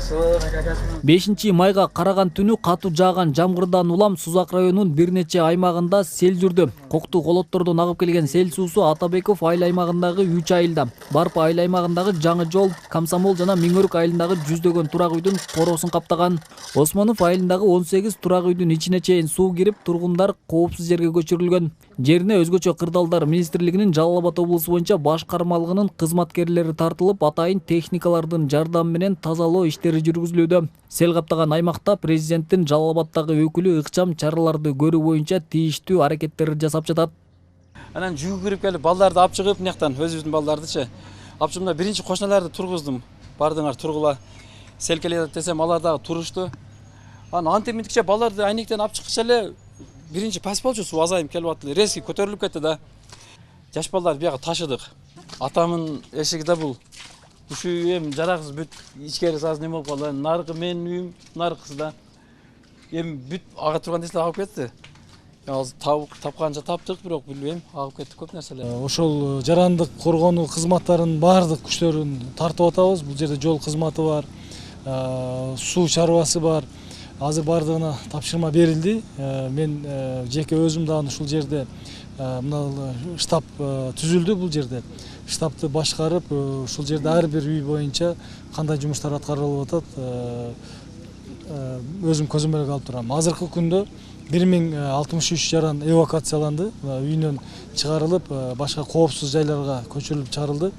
5 майга караган түнү катуу жааган жамгырдан улам Сузак районунун бир нече аймагында сел жүрдү. Кокту колоттордон агып келген сел суусу Атабеков айыл аймагындагы 3 айылда, Барп айыл аймагындагы Жаңы жол, Комсомол жана Миңөрүк айылындагы жүздөгөн турак үйдүн короосун каптаган. Осмонов айылындагы 18 турак үйдүн ичине чейин суу кирип, тургундар коопсуз жерге көчүрүлгөн. Жерине өзгөчө кырдаалдар министрлигинин Жалал Абад облусу боюнча башкармалыгынын кызматкерлери тартылып, атайын техникалардын жардамы менен тазалоо иштери жүргүзүлүүдө. Сел каптаган аймакта президенттин Жалал Абаддагы өкүлү ыкчам чараларды көрүү боюнча тийиштүү аракеттерди жасап жатат. Анан жүгү кирип келип балдарды алып чыгып, мынаяктан өзүбүздүн балдардычы алып чыгып, биринчи кошуналарды тургуздум. Бардыңар тургула. Сел келе жатат десем, алар дагы турушту. Анан антеминтикче балдарды айнектен алып чыккыча эле биринчи пас болчу, суу азайып келип атты. Резкий көтөрүлүп кетти да. Жаш балдарды бияга ташыдык. Атамын эшиги да бул. Ушу эми жарагыбыз бүт ичкери азыр неме болуп калды. Наркы менин үйүм, наркысы да. Эми бүт ага турган нерселер агып кетти. Азыр тапканча таптык, бирок билбейм, агып кетти көп нерселер. Ошол жарандык коргонуу кызматтарынын баардык күчтөрүн тартып атабыз. Бул жерде жол кызматы бар, суу чарбасы бар. Азыр бардыгына тапшырма берилди. Мен жеке өзүм дагы ушул жерде мына штаб түзүлдү бул жерде. Штабты башкарып, ушул жерде ар бир үй боюнча кандай жумуштар аткарылып атат, өзүм көзүм менен алып турам. Азыркы күндө 1063 жаран эвакуацияланды, үйүнөн чыгарылып, башка коопсуз жайларга көчүрүлүп чыгарылды.